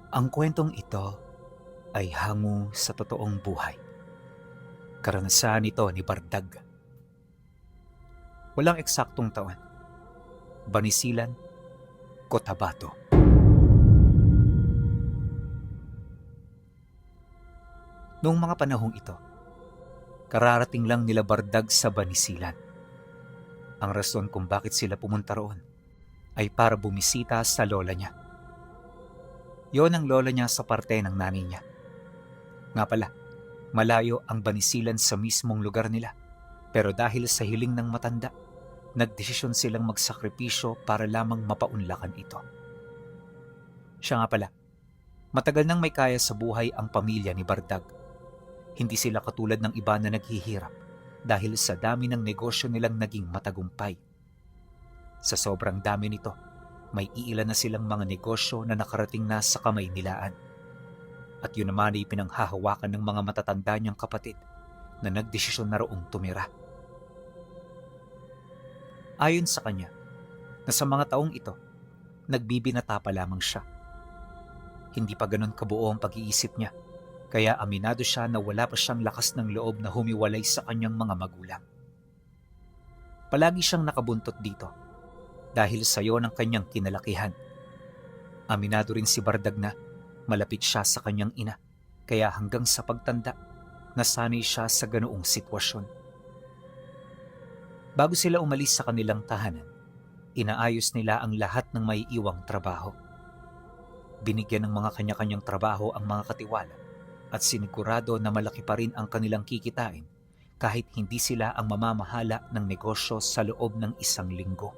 Ang kwentong ito ay hango sa totoong buhay. Karanasan ito ni Bardag. Walang eksaktong taon. Banisilan, Cotabato. Noong mga panahong ito, kararating lang nila Bardag sa Banisilan. Ang rason kung bakit sila pumunta roon ay para bumisita sa lola niya. Yon ang lola niya sa parte ng nanay niya. Nga pala, malayo ang Banisilan sa mismong lugar nila. Pero dahil sa hiling ng matanda, nagdesisyon silang magsakripisyo para lamang mapaunlakan ito. Siya nga pala, matagal nang may kaya sa buhay ang pamilya ni Bardag. Hindi sila katulad ng iba na naghihirap dahil sa dami ng negosyo nilang naging matagumpay. Sa sobrang dami nito, may iilan na silang mga negosyo na nakarating na sa kamay nilaan. At yun naman ay pinanghahawakan ng mga matatanda niyang kapatid na nagdesisyon na roong tumira. Ayon sa kanya, na sa mga taong ito, nagbibinata pa lamang siya. Hindi pa ganun kabuo ang pag-iisip niya, kaya aminado siya na wala pa siyang lakas ng loob na humiwalay sa kanyang mga magulang. Palagi siyang nakabuntot dito dahil sa iyo ng kanyang kinalakihan. Aminado rin si Bardag na malapit siya sa kanyang ina, kaya hanggang sa pagtanda, nasanay siya sa ganoong sitwasyon. Bago sila umalis sa kanilang tahanan, inaayos nila ang lahat ng may iwang trabaho. Binigyan ng mga kanya-kanyang trabaho ang mga katiwala at sinigurado na malaki pa rin ang kanilang kikitain kahit hindi sila ang mamamahala ng negosyo sa loob ng 1 linggo.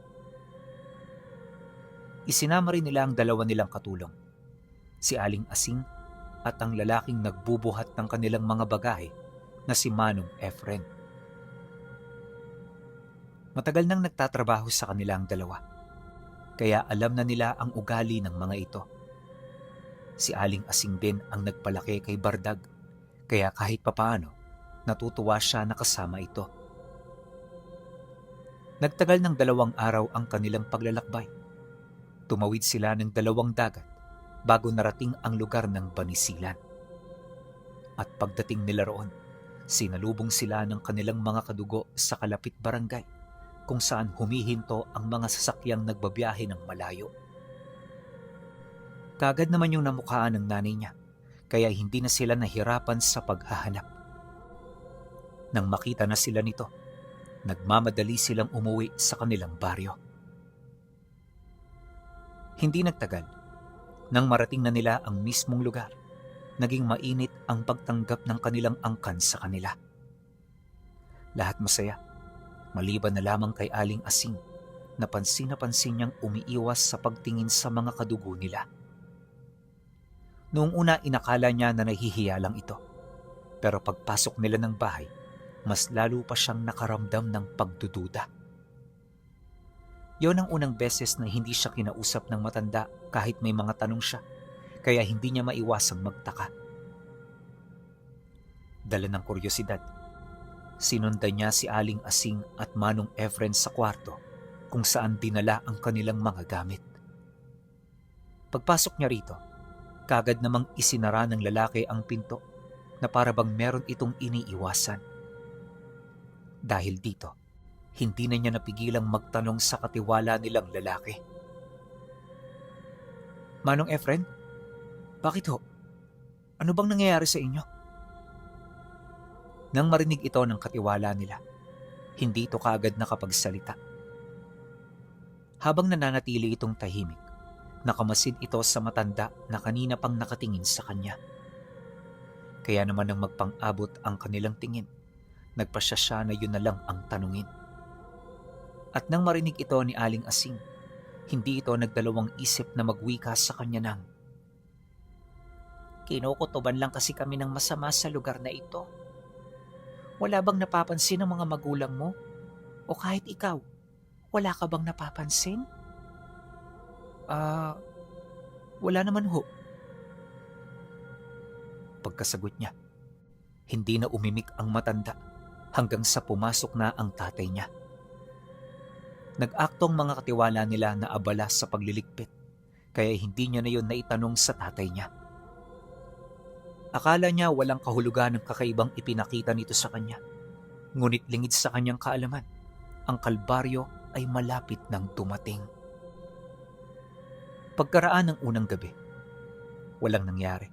Isinama rin nila ang dalawa nilang katulong, si Aling Asing at ang lalaking nagbubuhat ng kanilang mga bagahe na si Manong Efren. Matagal nang nagtatrabaho sa kanilang dalawa, kaya alam na nila ang ugali ng mga ito. Si Aling Asing din ang nagpalaki kay Bardag, kaya kahit papaano, natutuwa siya na kasama ito. Nagtagal ng 2 araw ang kanilang paglalakbay. Tumawid sila ng 2 dagat bago narating ang lugar ng Banisilan. At pagdating nila roon, sinalubong sila ng kanilang mga kadugo sa kalapit barangay kung saan humihinto ang mga sasakyang nagbabiyahe ng malayo. Kagad naman yung namukhaan ng nanay niya, kaya hindi na sila nahirapan sa paghahanap. Nang makita na sila nito, nagmamadali silang umuwi sa kanilang baryo. Hindi nagtagal, nang marating na nila ang mismong lugar, naging mainit ang pagtanggap ng kanilang angkan sa kanila. Lahat masaya, maliban na lamang kay Aling Asing, na pansin niyang umiiwas sa pagtingin sa mga kadugo nila. Noong una inakala niya na nahihiya lang ito, pero pagpasok nila ng bahay, mas lalo pa siyang nakaramdam ng pagdududa. Yon ang unang beses na hindi siya kinausap ng matanda kahit may mga tanong siya, kaya hindi niya maiwasang magtaka. Dala ng kuryosidad, sinundan niya si Aling Asing at Manong Efren sa kwarto kung saan dinala ang kanilang mga gamit. Pagpasok niya rito, kagad namang isinara ng lalaki ang pinto na para bang meron itong iniiwasan. Dahil dito, hindi na niya napigilang magtanong sa katiwala nilang lalaki. Manong Efren, bakit ho? Ano bang nangyayari sa inyo? Nang marinig ito ng katiwala nila, hindi ito kaagad nakapagsalita. Habang nananatili itong tahimik, nakamasid ito sa matanda na kanina pang nakatingin sa kanya. Kaya naman nang magpang-abot ang kanilang tingin, nagpasya siya na yun na lang ang tanungin. At nang marinig ito ni Aling Asing, hindi ito nagdalawang isip na magwika sa kanya ng, "Kinukutuban lang kasi kami ng masama sa lugar na ito. Wala bang napapansin ng mga magulang mo? O kahit ikaw, wala ka bang napapansin?" Wala naman ho." Pagkasagot niya, hindi na umimik ang matanda hanggang sa pumasok na ang tatay niya. Nag-aktong mga katiwala nila na abala sa pagliligpit, kaya hindi niya na yun naitanong sa tatay niya. Akala niya walang kahulugan ng kakaibang ipinakita nito sa kanya. Ngunit lingid sa kanyang kaalaman, ang kalbaryo ay malapit nang dumating. Pagkaraan ng unang gabi, walang nangyari.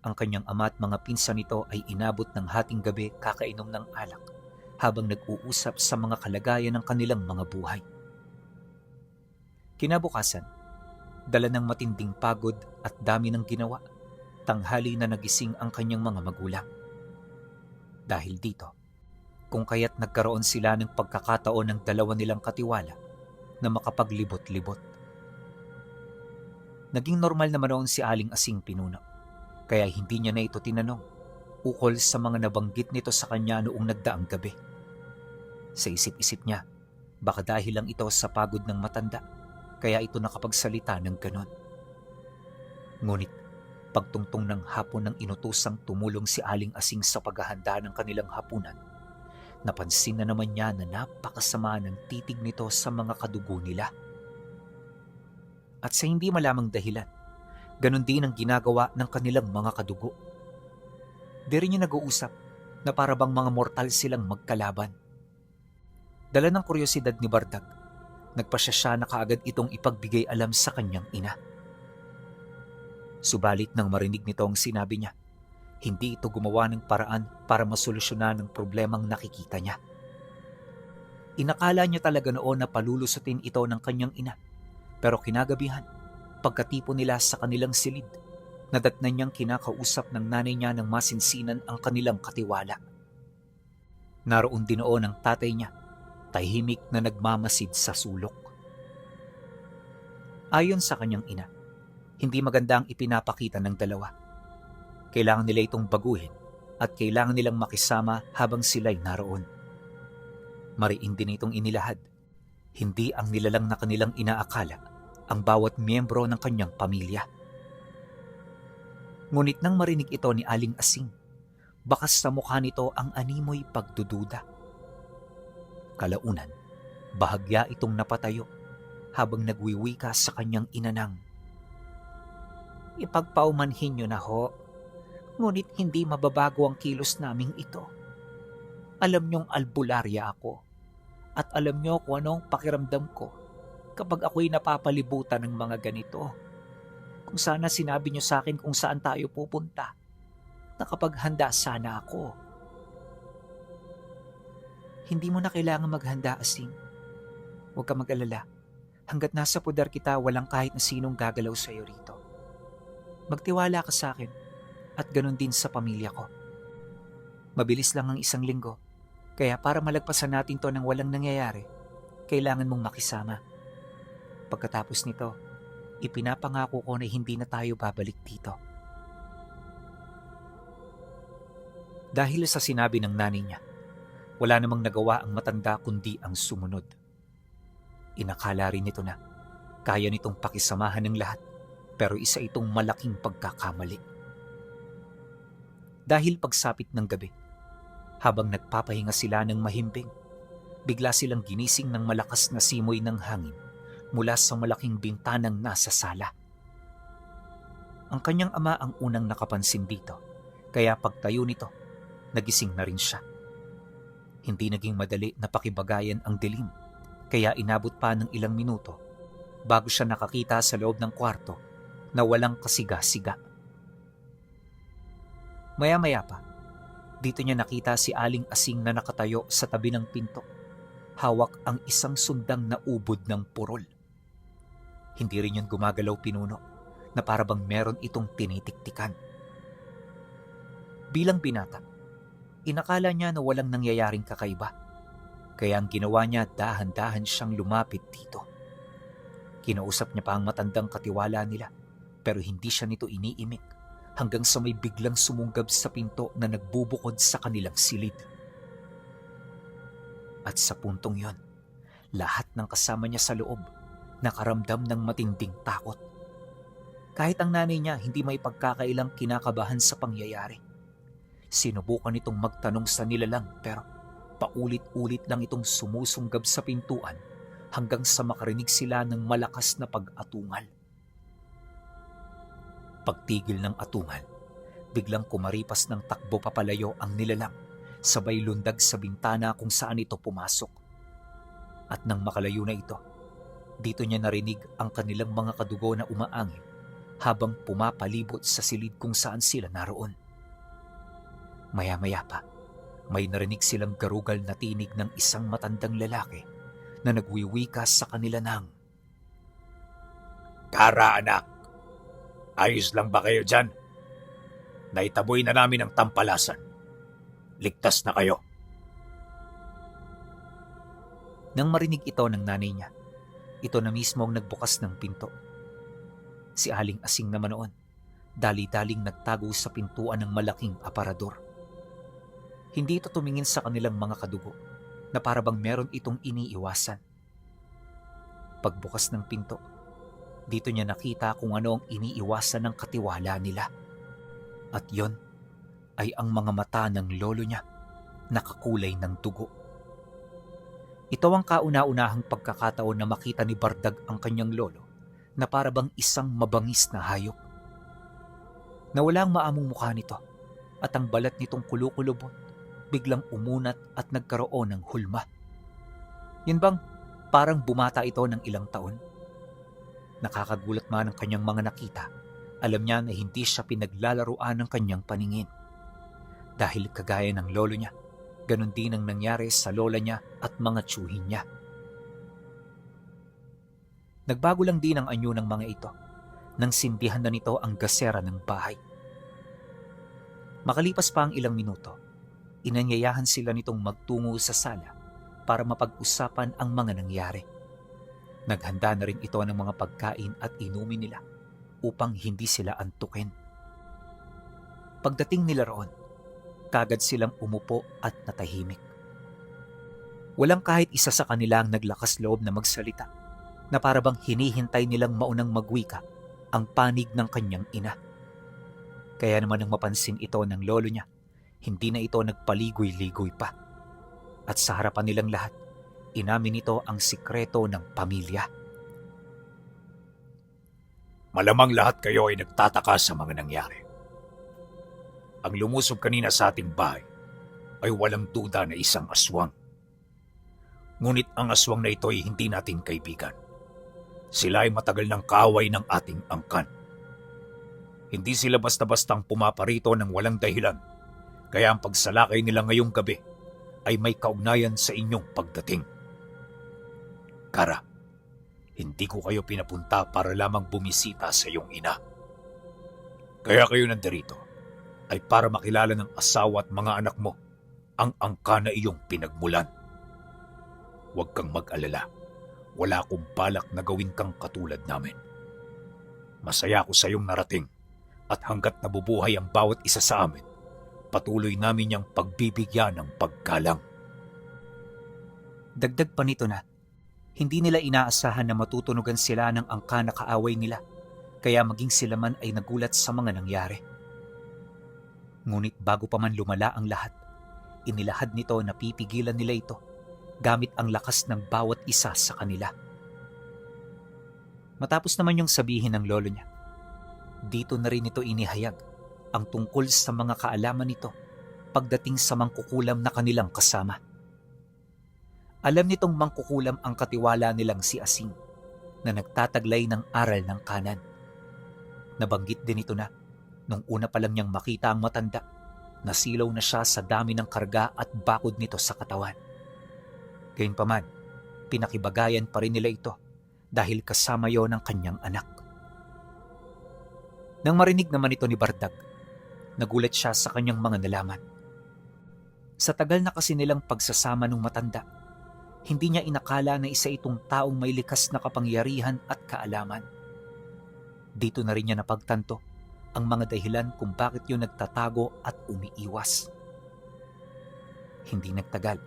Ang kanyang ama at mga pinsan nito ay inabot ng hating gabi kakainom ng alak habang nag-uusap sa mga kalagayan ng kanilang mga buhay. Kinabukasan, dala ng matinding pagod at dami ng ginawa, tanghali na nagising ang kanyang mga magulang. Dahil dito, kung kaya't nagkaroon sila ng pagkakataon ng dalawa nilang katiwala na makapaglibot-libot. Naging normal naman noon si Aling Asing Pinuno, kaya hindi niya na ito tinanong ukol sa mga nabanggit nito sa kanya noong nagdaang gabi. Sa isip-isip niya, baka dahil lang ito sa pagod ng matanda, kaya ito nakapagsalita ng ganon. Ngunit, pagtungtong ng hapon ng inutusang tumulong si Aling Asing sa paghahanda ng kanilang hapunan, napansin na naman niya na napakasama ng titig nito sa mga kadugo nila. At sa hindi malamang dahilan, ganon din ang ginagawa ng kanilang mga kadugo. Di rin niya nag-uusap na para bang mga mortal silang magkalaban. Dala ng kuryosidad ni Bardag, nagpasya siya na kaagad itong ipagbigay alam sa kanyang ina. Subalit nang marinig nito ang sinabi niya, hindi ito gumawa ng paraan para masolusyonan ang problemang nakikita niya. Inakala niya talaga noon na palulusutin ito ng kanyang ina, pero kinagabihan, pagkatipo nila sa kanilang silid, nadatnan niyang kinakausap ng nanay niya ng masinsinan ang kanilang katiwala. Naroon din noon ang tatay niya, tahimik na nagmamasid sa sulok. Ayon sa kanyang ina, hindi maganda ang ipinapakita ng dalawa. Kailangan nila itong baguhin at kailangan nilang makisama habang sila'y naroon. Mariin din itong inilahad. Hindi ang nilalang na kanilang inaakala ang bawat miyembro ng kanyang pamilya. Ngunit nang marinig ito ni Aling Asing, bakas sa mukha nito ang animoy pagdududa. Kalaunan, bahagya itong napatayo habang nagwiwika sa kanyang inanang. Ipagpaumanhin niyo na ho, ngunit hindi mababago ang kilos naming ito. Alam niyong albularya ako at alam niyo kung anong pakiramdam ko kapag ako'y napapalibutan ng mga ganito. Kung sana sinabi niyo sa akin kung saan tayo pupunta, nakapaghanda sana ako. Hindi mo na kailangan maghanda, Asing. Huwag ka mag-alala. Hanggat nasa pudar kita, walang kahit na sinong gagalaw sa iyo rito. Magtiwala ka sa akin at ganun din sa pamilya ko. Mabilis lang ang 1 linggo, kaya para malagpasan natin to ng walang nangyayari, kailangan mong makisama. Pagkatapos nito, ipinapangako ko na hindi na tayo babalik dito. Dahil sa sinabi ng nanay niya, wala namang nagawa ang matanda kundi ang sumunod. Inakala rin nito na kaya nitong pakisamahan ng lahat, pero isa itong malaking pagkakamali. Dahil pagsapit ng gabi, habang nagpapahinga sila ng mahimbing, bigla silang ginising ng malakas na simoy ng hangin mula sa malaking bintanang nasa sala. Ang kanyang ama ang unang nakapansin dito, kaya pagtayo nito, nagising na rin siya. Hindi naging madali na pakibagayan ang dilim, kaya inabot pa ng ilang minuto bago siya nakakita sa loob ng kwarto na walang kasiga-siga. Maya-maya pa, dito niya nakita si Aling Asing na nakatayo sa tabi ng pinto. Hawak ang isang sundang na ubod ng purol. Hindi rin yun gumagalaw, Pinuno, na para bang meron itong tinitiktikan. Bilang binata, inakala niya na walang nangyayaring kakaiba. Kaya ang ginawa niya, dahan-dahan siyang lumapit dito. Kinausap niya pa ang matandang katiwala nila, pero hindi siya nito iniimik hanggang sa may biglang sumunggab sa pinto na nagbubukod sa kanilang silid. At sa puntong yon, lahat ng kasama niya sa loob nakaramdam ng matinding takot. Kahit ang nanay niya hindi may pagkakailang kinakabahan sa pangyayari. Sinubukan itong magtanong sa nilalang pero paulit-ulit lang itong sumusunggab sa pintuan hanggang sa makarinig sila ng malakas na pag-atungal. Pagtigil ng atungal, biglang kumaripas ng takbo papalayo ang nilalang, sabay lundag sa bintana kung saan ito pumasok. At nang makalayo na ito, dito niya narinig ang kanilang mga kadugo na umaangin habang pumapalibot sa silid kung saan sila naroon. Maya-maya pa, may narinig silang garugal na tinig ng isang matandang lalaki na nagwiwika sa kanila ng, Kara anak, ayos lang ba kayo dyan? Naitaboy na namin ang tampalasan. Ligtas na kayo. Nang marinig ito ng nanay niya, ito na mismo ang nagbukas ng pinto. Si Aling Asing naman noon, dali-daling nagtago sa pintuan ng malaking aparador. Hindi ito tumingin sa kanilang mga kadugo na para bang meron itong iniiwasan. Pagbukas ng pinto, dito niya nakita kung ano ang iniiwasan ng katiwala nila. At yon ay ang mga mata ng lolo niya nakakulay ng dugo. Ito ang kauna-unahang pagkakataon na makita ni Bardag ang kanyang lolo na para bang isang mabangis na hayop. Na walang maamong mukha nito at ang balat nitong kulukulubot biglang umunat at nagkaroon ng hulma. Yun bang parang bumata ito ng ilang taon? Nakakagulat man ang kanyang mga nakita, alam niya na hindi siya pinaglalaruan ng kanyang paningin. Dahil kagaya ng lolo niya, ganon din ang nangyari sa lola niya at mga tiyuhin niya. Nagbago lang din ang anyo ng mga ito nang sindihan na nito ang gasera ng bahay. Makalipas pa ang ilang minuto, inanyayahan sila nitong magtungo sa sala para mapag-usapan ang mga nangyari. Naghanda na rin ito ng mga pagkain at inumin nila upang hindi sila antukin. Pagdating nila roon, kagad silang umupo at natahimik. Walang kahit isa sa kanila ang naglakas loob na magsalita, na para bang hinihintay nilang maunang magwika ang panig ng kanyang ina. Kaya naman nang mapansin ito ng lolo niya, hindi na ito nagpaligoy-ligoy pa. At sa harapan nilang lahat, inamin nito ang sikreto ng pamilya. Malamang lahat kayo ay nagtataka sa mga nangyari. Ang lumusob kanina sa ating bahay ay walang duda na isang aswang. Ngunit ang aswang na ito ay hindi natin kaibigan. Sila ay matagal ng kaaway ng ating angkan. Hindi sila basta-bastang pumaparito ng walang dahilan, kaya ang pagsalakay nila ngayong gabi ay may kaugnayan sa inyong pagdating. Kara, hindi ko kayo pinapunta para lamang bumisita sa iyong ina. Kaya kayo nandirito ay para makilala ng asawa at mga anak mo ang angka na iyong pinagmulan. Huwag kang mag-alala. Wala akong balak na gawin kang katulad namin. Masaya ako sa iyong narating at hanggat nabubuhay ang bawat isa sa amin, patuloy namin niyang pagbibigyan ng paggalang. Dagdag pa nito na, hindi nila inaasahan na matutunugan sila ng angka na kaaway nila, kaya maging sila man ay nagulat sa mga nangyari. Ngunit bago pa man lumala ang lahat, inilahad nito na pipigilan nila ito gamit ang lakas ng bawat isa sa kanila. Matapos naman yung sabihin ng lolo niya, dito na rin ito inihayag ang tungkol sa mga kaalaman nito pagdating sa mangkukulam na kanilang kasama. Alam nitong mangkukulam ang katiwala nilang si Asing na nagtataglay ng aral ng kanan. Nabanggit din ito na nung una pa lang niyang makita ang matanda, nasilaw na siya sa dami ng karga at bakod nito sa katawan. Gayunpaman, pinakibagayan pa rin nila ito dahil kasama yon ng kanyang anak. Nang marinig naman ito ni Bardag, nagulat siya sa kanyang mga nalaman. Sa tagal na kasi nilang pagsasama ng matanda, hindi niya inakala na isa itong taong may likas na kapangyarihan at kaalaman. Dito na rin niya napagtanto ang mga dahilan kung bakit yun nagtatago at umiiwas. Hindi nagtagal,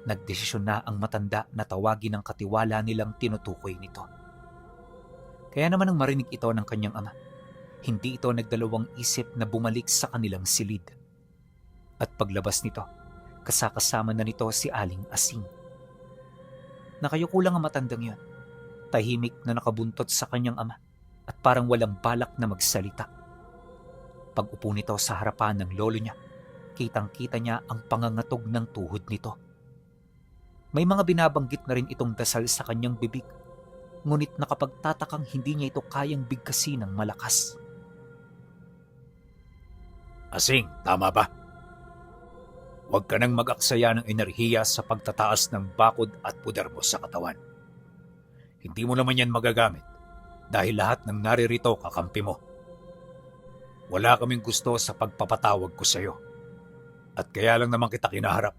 nagdesisyon na ang matanda na tawagin ang katiwala nilang tinutukoy nito. Kaya naman nang marinig ito ng kanyang ama, hindi ito nagdalawang isip na bumalik sa kanilang silid. At paglabas nito, kasakasama na nito si Aling Asing. Nakayuko lang ang matandang yun, tahimik na nakabuntot sa kanyang ama at parang walang balak na magsalita. Pag-upo nito sa harapan ng lolo niya, kitang-kita niya ang pangangatog ng tuhod nito. May mga binabanggit na rin itong dasal sa kanyang bibig, ngunit nakapagtatakang hindi niya ito kayang bigkasin ng malakas. Asing, tama ba? Huwag ka nang mag-aksaya ng enerhiya sa pagtataas ng bakod at puder mo sa katawan. Hindi mo naman yan magagamit dahil lahat ng naririto kakampi mo. Wala kaming gusto sa pagpapatawag ko sa iyo. At kaya lang naman kita kinaharap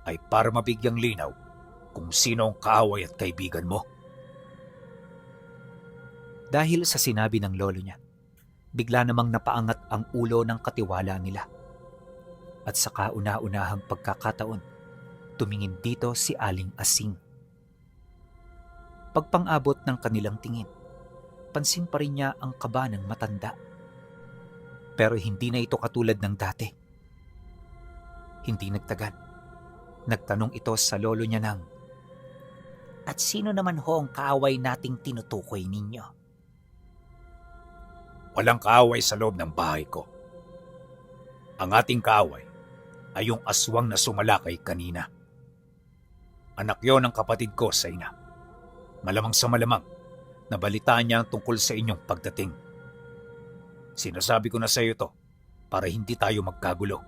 ay para mabigyang linaw kung sino ang kaaway at kaibigan mo. Dahil sa sinabi ng lolo niya, bigla namang napaangat ang ulo ng katiwala nila. At sa kauna-unahang pagkakataon, tumingin dito si Aling Asing. Pagpang-abot ng kanilang tingin, pansin pa rin niya ang kaba ng matanda. Pero hindi na ito katulad ng dati. Hindi nagtagal. Nagtanong ito sa lolo niya ng, "At sino naman ho ang kaaway nating tinutukoy ninyo?" Walang kaaway sa loob ng bahay ko. Ang ating kaaway ay yung aswang na sumalakay kanina. Anak yon ng kapatid ko sa ina. Malamang sa malamang, nabalitaan niya ang tungkol sa inyong pagdating. Sinasabi ko na sa iyo to para hindi tayo magkagulo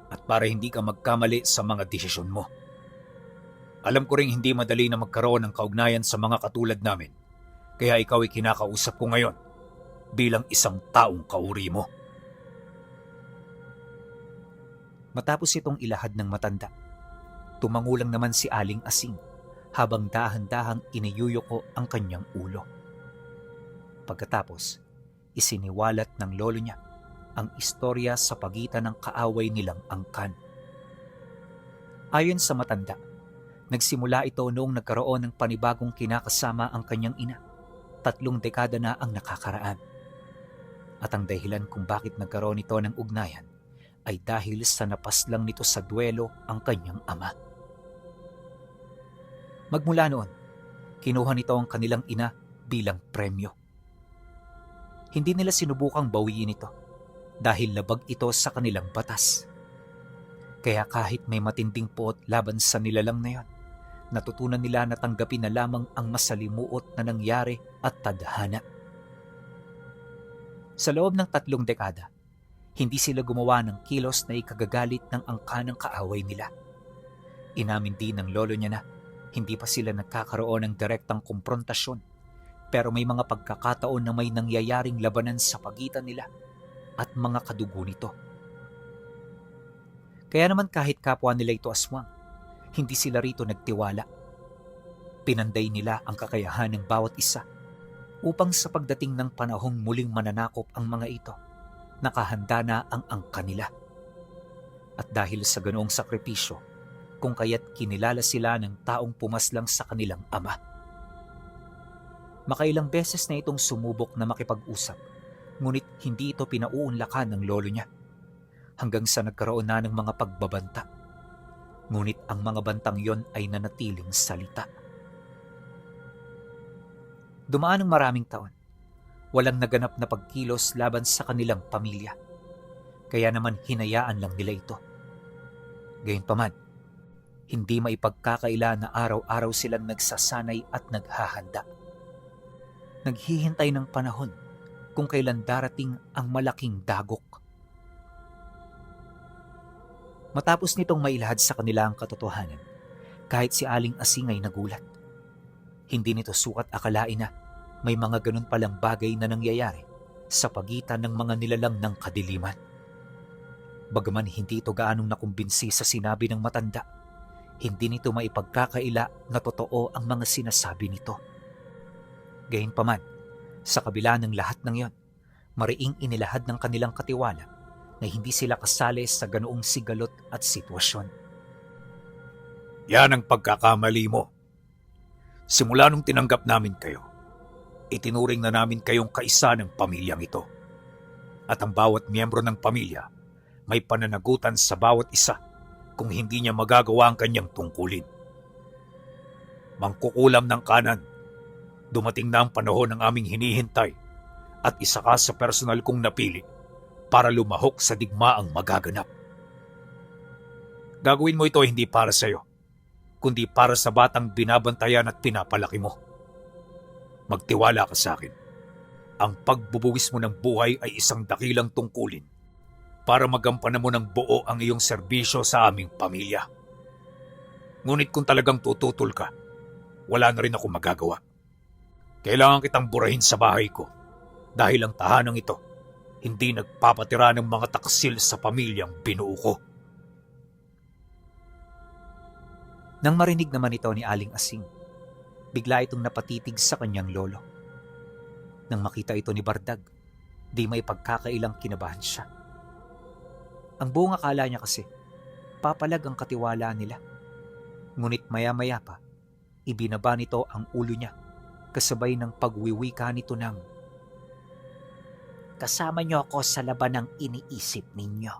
at para hindi ka magkamali sa mga desisyon mo. Alam ko ring hindi madali na magkaroon ng kaugnayan sa mga katulad namin, kaya ikaw ay kinakausap ko ngayon bilang isang taong kauri mo. Matapos itong ilahad ng matanda, tumangulang naman si Aling Asing habang dahan-dahang iniyuyuko ang kanyang ulo. Pagkatapos, isiniwalat ng lolo niya ang istorya sa pagitan ng kaaway nilang angkan. Ayon sa matanda, nagsimula ito noong nagkaroon ng panibagong kinakasama ang kanyang ina. 3 dekada na ang nakakaraan. At ang dahilan kung bakit nagkaroon ito ng ugnayan ay dahil sa napaslang nito sa duelo ang kanyang ama. Magmula noon, kinuha nito ang kanilang ina bilang premyo. Hindi nila sinubukang bawiin ito dahil labag ito sa kanilang batas. Kaya kahit may matinding puot laban sa nilalang na yon, natutunan nila na tanggapin na lamang ang masalimuot na nangyari at tadhana. Sa loob ng 3 dekada, hindi sila gumawa ng kilos na ikagagalit ng angkan ng kaaway nila. Inamin din ng lolo niya na hindi pa sila nagkakaroon ng direktang komprontasyon, pero may mga pagkakataon na may nangyayaring labanan sa pagitan nila at mga kadugo nito. Kaya naman kahit kapwa nila ito aswang, hindi sila rito nagtiwala. Pinanday nila ang kakayahan ng bawat isa upang sa pagdating ng panahong muling mananakop ang mga ito, nakahanda na ang angka nila. At dahil sa ganoong sakripisyo, kung kaya't kinilala sila ng taong pumaslang sa kanilang ama. Makailang beses na itong sumubok na makipag-usap, ngunit hindi ito pinauunlakan ng lolo niya. Hanggang sa nagkaroon na ng mga pagbabanta. Ngunit ang mga bantang yon ay nanatiling salita. Dumaan ang maraming taon. Walang naganap na pagkilos laban sa kanilang pamilya. Kaya naman hinayaan lang nila ito. Gayunpaman, hindi maipagkakaila na araw-araw silang nagsasanay at naghahanda. Naghihintay ng panahon kung kailan darating ang malaking dagok. Matapos nitong mailahad sa kanila ang katotohanan, kahit si Aling Asing ay nagulat. Hindi nito sukat akalain na may mga ganun palang bagay na nangyayari sa pagitan ng mga nilalang ng kadiliman. Bagaman hindi ito gaanong nakumbinsi sa sinabi ng matanda, hindi nito maipagkakaila na totoo ang mga sinasabi nito. Gayunpaman, sa kabila ng lahat ng iyon, mariing inilahad ng kanilang katiwala na hindi sila kasali sa ganoong sigalot at sitwasyon. Yan ang pagkakamali mo. Simula nung tinanggap namin kayo, itinuring na namin kayong kaisa ng pamilyang ito. At ang bawat miyembro ng pamilya may pananagutan sa bawat isa kung hindi niya magagawa ang kanyang tungkulin. Mangkukulam ng kanan, dumating na ang panahon ng aming hinihintay at isa ka sa personal kong napili para lumahok sa digmaang magaganap. Gagawin mo ito hindi para sa'yo, kundi para sa batang binabantayan at pinapalaki mo. Magtiwala ka sa akin. Ang pagbubuwis mo ng buhay ay isang dakilang tungkulin para magampanan mo ng buo ang iyong serbisyo sa aming pamilya. Ngunit kung talagang tututol ka, wala na rin ako magagawa. Kailangan kitang burahin sa bahay ko dahil ang tahanang ito hindi nagpapatira ng mga taksil sa pamilyang binuo ko. Nang marinig naman ito ni Aling Asing, bigla itong napatitig sa kanyang lolo. Nang makita ito ni Bardag, di may pagkakailang kinabahan siya. Ang buong akala niya kasi, papalag ang katiwala nila. Ngunit maya-maya pa, ibinaba nito ang ulo niya kasabay ng pagwiwika nito ng, "Kasama niyo ako sa laban ng iniisip ninyo."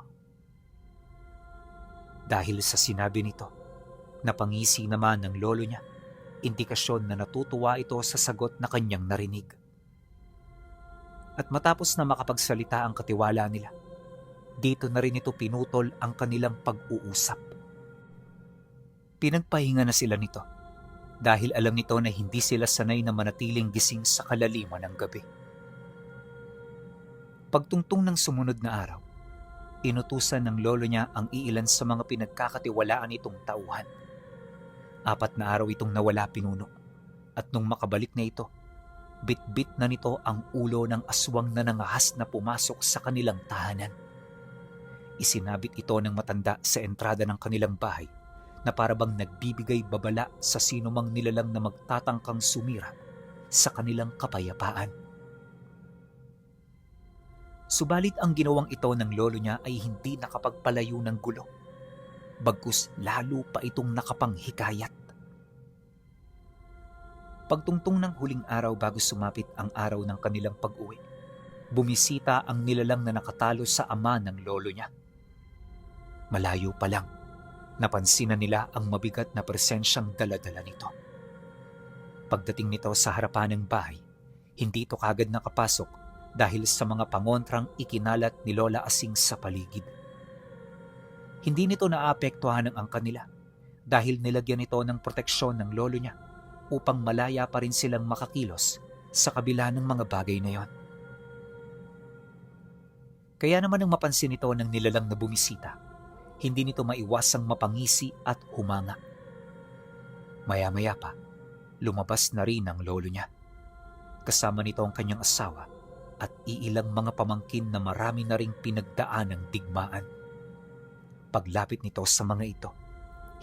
Dahil sa sinabi nito, napangisi naman ng lolo niya, indikasyon na natutuwa ito sa sagot na kanyang narinig. At matapos na makapagsalita ang katiwala nila, dito na rin ito pinutol ang kanilang pag-uusap. Pinagpahinga na sila nito dahil alam nito na hindi sila sanay na manatiling gising sa kalaliman ng gabi. Pagtungtong ng sumunod na araw, inutusan ng lolo niya ang iilan sa mga pinagkakatiwalaan itong tauhan. 4 na araw itong nawala pinuno at nung makabalik na ito, bit-bit na nito ang ulo ng aswang na nangahas na pumasok sa kanilang tahanan. Isinabit ito ng matanda sa entrada ng kanilang bahay na parabang nagbibigay babala sa sinumang nilalang na magtatangkang sumira sa kanilang kapayapaan. Subalit ang ginawang ito ng lolo niya ay hindi nakapagpalayo ng gulo, bagkus lalo pa itong nakapanghikayat. Pagtungtong ng huling araw bago sumapit ang araw ng kanilang pag-uwi, bumisita ang nilalang na nakatalo sa ama ng lolo niya. Malayo pa lang, napansin na nila ang mabigat na presensyang dala-dala nito. Pagdating nito sa harapan ng bahay, hindi ito kagad nakapasok dahil sa mga pangontrang ikinalat ni Lola Asing sa paligid. Hindi nito naapektuhan ang angkan nila dahil nilagyan ito ng proteksyon ng lolo niya upang malaya pa rin silang makakilos sa kabila ng mga bagay na yon. Kaya naman nang mapansin ito ng nilalang na bumisita, hindi nito maiwasang mapangisi at humanga. Maya-maya pa, lumabas na rin ang lolo niya. Kasama nito ang kanyang asawa at iilang mga pamangkin na marami na ring pinagdaan ng digmaan. Paglapit nito sa mga ito,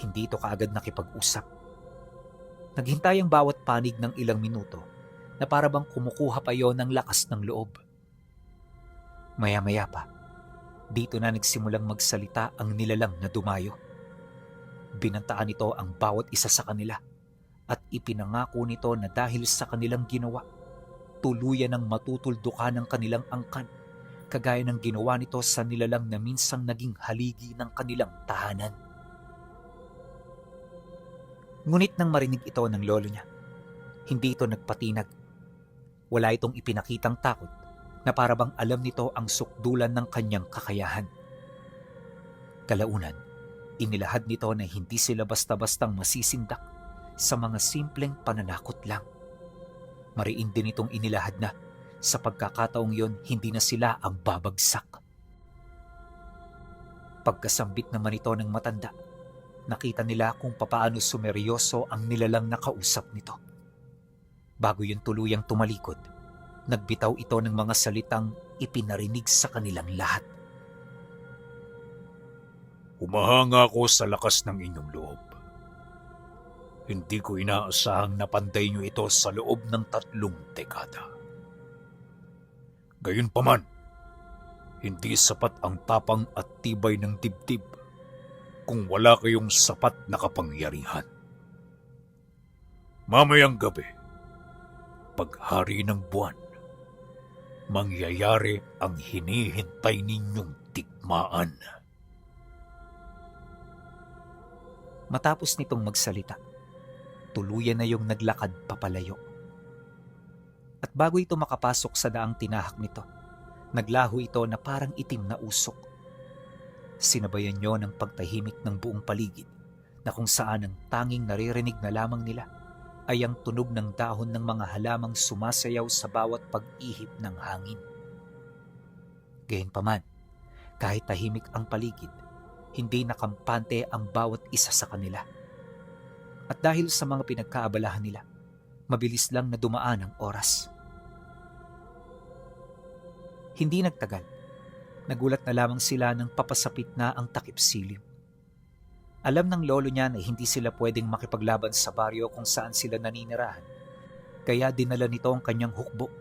hindi ito kaagad nakipag-usap. Naghintay ang bawat panig ng ilang minuto na parabang kumukuha pa yon ng lakas ng loob. Maya-maya pa, dito na nagsimulang magsalita ang nilalang na dumayo. Binantaan nito ang bawat isa sa kanila at ipinangako nito na dahil sa kanilang ginawa, tuluyan ng matutuldukan ng kanilang angkan, kagaya ng ginawa nito sa nilalang na minsang naging haligi ng kanilang tahanan. Ngunit nang marinig ito ng lolo niya, hindi ito nagpatinag. Wala itong ipinakitang takot na parabang alam nito ang sukdulan ng kanyang kakayahan. Kalaunan, inilahad nito na hindi sila basta-bastang masisindak sa mga simpleng pananakot lang. Mariin din itong inilahad na sa pagkakataong yon hindi na sila ang babagsak. Pagkasambit naman ito ng matanda, nakita nila kung papaano sumeryoso ang nilalang nakausap nito. Bago yun tuluyang tumalikod, nagbitaw ito ng mga salitang ipinarinig sa kanilang lahat. Humahanga ako sa lakas ng inyong loob. Hindi ko inaasahang napanday niyo ito sa loob ng 3 dekada. Gayunpaman, hindi sapat ang tapang at tibay ng dibdib kung wala kayong sapat na kapangyarihan. Mamayang gabi, paghari ng buwan, mangyayari ang hinihintay ninyong digmaan. Matapos nitong magsalita, tuluyan na yung naglakad papalayo. At bago ito makapasok sa daang tinahak nito, Naglaho ito na parang itim na usok. Sinabayan niyo ng pagtahimik ng buong paligid na kung saan ang tanging naririnig na lamang nila ay ang tunog ng dahon ng mga halamang sumasayaw sa bawat pag-ihip ng hangin. Gayunpaman, kahit tahimik ang paligid, hindi nakampante ang bawat isa sa kanila. At dahil sa mga pinagkaabalahan nila, mabilis lang na dumaan ang oras. Hindi nagtagal, nagulat na lamang sila nang papasapit na ang takip silim. Alam ng lolo niya na hindi sila pwedeng makipaglaban sa baryo kung saan sila naninirahan, kaya dinala nito ang kanyang hukbo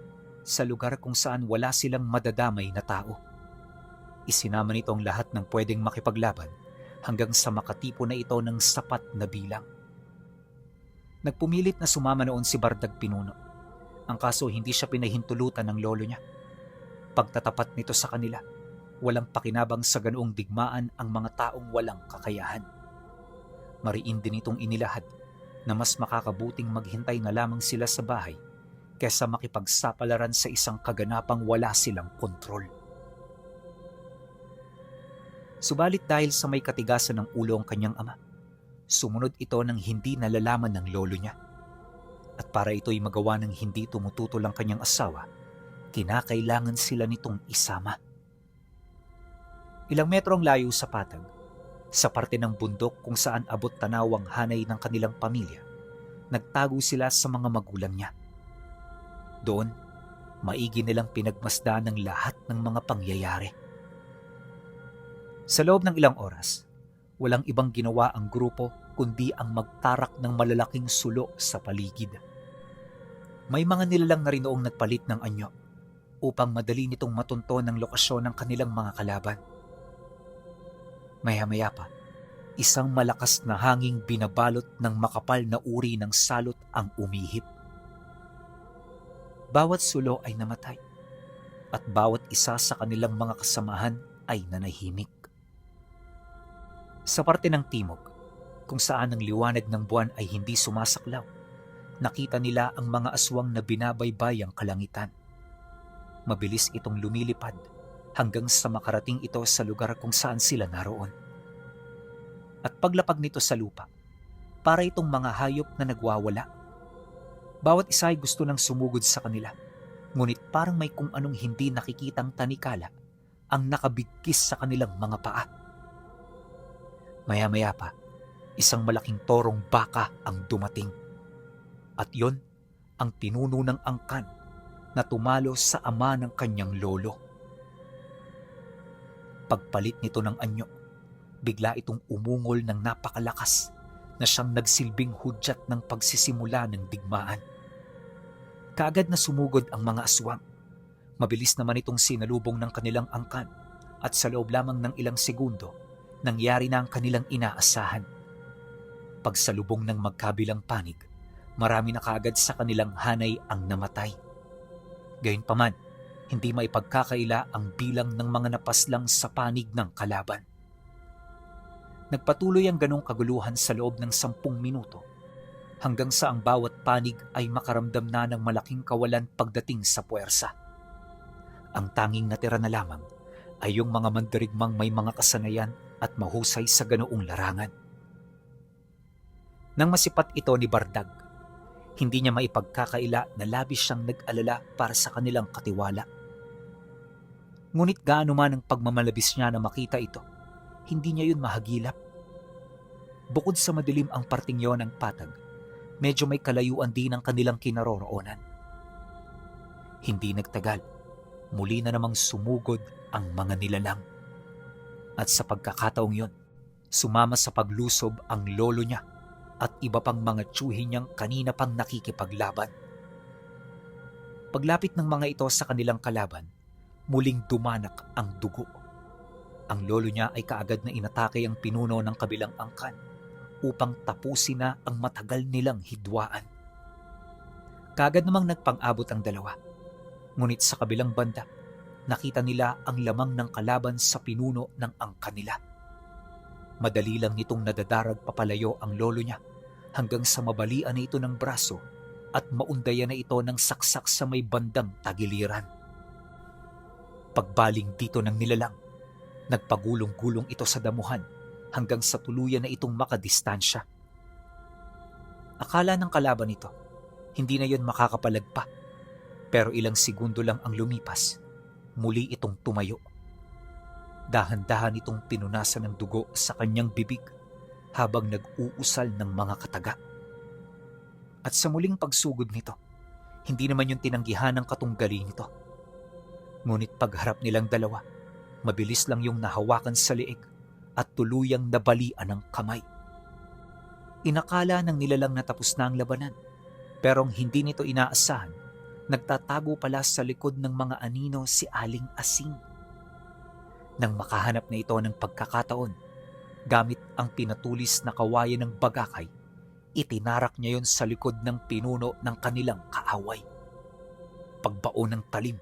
sa lugar kung saan wala silang madadamay na tao. Isinama nito ang lahat ng pwedeng makipaglaban hanggang sa makatipo na ito ng sapat na bilang. Nagpumilit na sumama noon si Bardag Pinuno. Ang kaso hindi siya pinahintulutan ng lolo niya. Pagtatapat nito sa kanila, walang pakinabang sa ganoong digmaan ang mga taong walang kakayahan. Mariin din itong inilahad na mas makakabuting maghintay na lamang sila sa bahay kaysa makipagsapalaran sa isang kaganapang wala silang kontrol. Subalit dahil sa may katigasan ng ulo ang kanyang ama, sumunod ito ng hindi nalalaman ng lolo niya. At para ito'y magawa ng hindi tumututol ang kanyang asawa, kinakailangan sila nitong isama. Ilang metro ang layo sa patag, sa parte ng bundok kung saan abot tanaw ang hanay ng kanilang pamilya, nagtago sila sa mga magulang niya. Doon, maigi nilang pinagmasdan ng lahat ng mga pangyayari. Sa loob ng ilang oras, walang ibang ginawa ang grupo kundi ang magtarak ng malalaking sulo sa paligid. May mga nilalang na rin noong nagpalit ng anyo upang madali nitong matunto ng lokasyon ng kanilang mga kalaban. Maya-maya pa, isang malakas na hanging binabalot ng makapal na uri ng salot ang umihip. Bawat sulo ay namatay at bawat isa sa kanilang mga kasamahan ay nanahimik. Sa parte ng timog, kung saan ang liwanag ng buwan ay hindi sumasaklaw, nakita nila ang mga aswang na binabaybay ang kalangitan. Mabilis itong lumilipad hanggang sa makarating ito sa lugar kung saan sila naroon. At paglapag nito sa lupa, para itong mga hayop na nagwawala. Bawat isa ay gusto nang sumugod sa kanila, ngunit parang may kung anong hindi nakikitang tanikala ang nakabigkis sa kanilang mga paa. Maya-maya pa, isang malaking torong baka ang dumating. At yon ang tinuno ng angkan na tumalo sa ama ng kanyang lolo. Pagpalit nito ng anyo, bigla itong umungol ng napakalakas na siyang nagsilbing hudyat ng pagsisimula ng digmaan. Kaagad na sumugod ang mga aswang. Mabilis naman itong sinalubong ng kanilang angkan at sa loob lamang ng ilang segundo, nangyari na ang kanilang inaasahan. Pagsalubong ng magkabilang panig, marami na kaagad sa kanilang hanay ang namatay. Gayunpaman, hindi maipagkakaila ang bilang ng mga napaslang sa panig ng kalaban. Nagpatuloy ang ganong kaguluhan sa loob ng 10 minuto hanggang sa ang bawat panig ay makaramdam na ng malaking kawalan pagdating sa puwersa. Ang tanging natira na lamang ay yung mga mandirigmang may mga kasanayan at mahusay sa ganoong larangan. Nang masipat ito ni Bardag, hindi niya maipagkakaila na labis siyang nag-alala para sa kanilang katiwala. Ngunit gaano man ang pagmamalabis niya na makita ito, hindi niya yun mahagilap. Bukod sa madilim ang parting yon ng patag, medyo may kalayuan din ang kanilang kinaroroonan. Hindi nagtagal, muli na namang sumugod ang mga nilalang. At sa pagkakataong yon, sumama sa paglusob ang lolo niya at iba pang mga tiyuhin niyang kanina pang nakikipaglaban. Paglapit ng mga ito sa kanilang kalaban, muling dumanak ang dugo. Ang lolo niya ay kaagad na inatake ang pinuno ng kabilang angkan upang tapusin na ang matagal nilang hidwaan. Kaagad namang nagpang-abot ang dalawa, ngunit sa kabilang banda, nakita nila ang lamang ng kalaban sa pinuno ng angkan nila. Madali lang nitong nadadarag papalayo ang lolo niya hanggang sa mabalian na ito ng braso at maundayan na ito ng saksak sa may bandang tagiliran. Pagbaling dito ng nilalang, nagpagulong-gulong ito sa damuhan hanggang sa tuluyan na itong makadistansya. Akala ng kalaban nito, hindi na yon makakapalag pa. Pero ilang segundo lang ang lumipas, muli itong tumayo. Dahan-dahan itong pinunasan ng dugo sa kanyang bibig habang nag-uusal ng mga kataga. At sa muling pagsugod nito, hindi naman yung tinanggihan ng katunggali nito. Ngunit pagharap nilang dalawa, mabilis lang yung nahawakan sa liig at tuluyang nabalian ng kamay. Inakala ng nilalang na tapos na ang labanan, pero hindi nito inaasahan, nagtatago pala sa likod ng mga anino si Aling Asing. Nang makahanap na ito ng pagkakataon, gamit ang pinatulis na kawayan ng bagakay, itinarak niya yon sa likod ng pinuno ng kanilang kaaway. Pagbaon ng talim,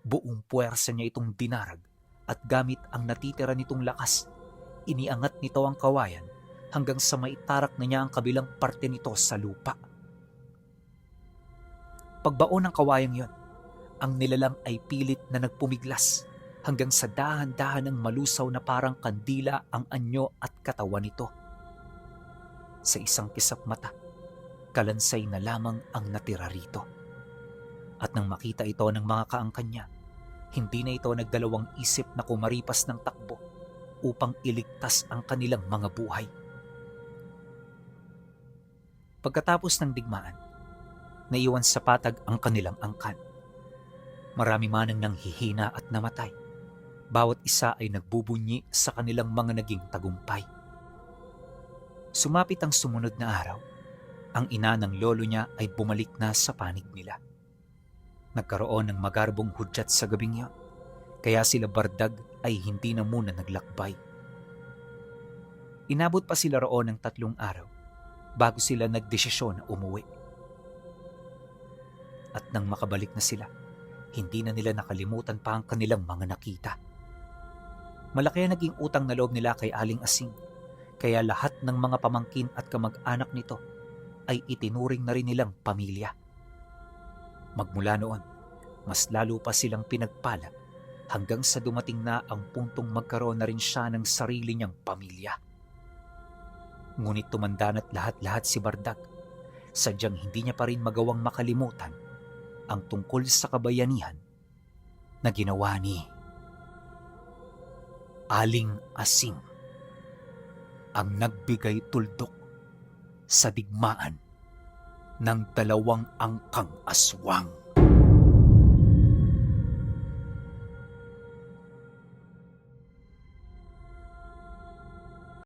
buong puwersa niya itong dinarag at gamit ang natitira nitong lakas, iniangat nito ang kawayan hanggang sa maitarak na niya ang kabilang parte nito sa lupa. Pagbaon ng kawayang yon, ang nilalang ay pilit na nagpumiglas hanggang sa dahan-dahan ng malusaw na parang kandila ang anyo at katawan nito. Sa isang kisap mata, kalansay na lamang ang natira rito. At nang makita ito ng mga kaangkan niya, hindi na ito nagdalawang isip na kumaripas ng takbo upang iligtas ang kanilang mga buhay. Pagkatapos ng digmaan, naiwan sa patag ang kanilang angkan. Marami man ang nanghihina at namatay. Bawat isa ay nagbubunyi sa kanilang mga naging tagumpay. Sumapit ang sumunod na araw. Ang ina ng lolo niya ay bumalik na sa panig nila. Nagkaroon ng magarbong hudyat sa gabing iyon, kaya sila Bardag ay hindi na muna naglakbay. Inabot pa sila roon ng 3 araw bago sila nagdesisyon na umuwi. At nang makabalik na sila, hindi na nila nakalimutan pa ang kanilang mga nakita. Malaki ang naging utang na loob nila kay Aling Asing, kaya lahat ng mga pamangkin at kamag-anak nito ay itinuring na rin nilang pamilya. Magmula noon, mas lalo pa silang pinagpala hanggang sa dumating na ang puntong magkaroon na rin siya ng sarili niyang pamilya. Ngunit tumanda na't lahat-lahat si Bardag, sadyang hindi niya pa rin magawang makalimutan ang tungkol sa kabayanihan na ginawa ni Aling Asing, ang nagbigay tuldok sa digmaan ng 2 angkang aswang.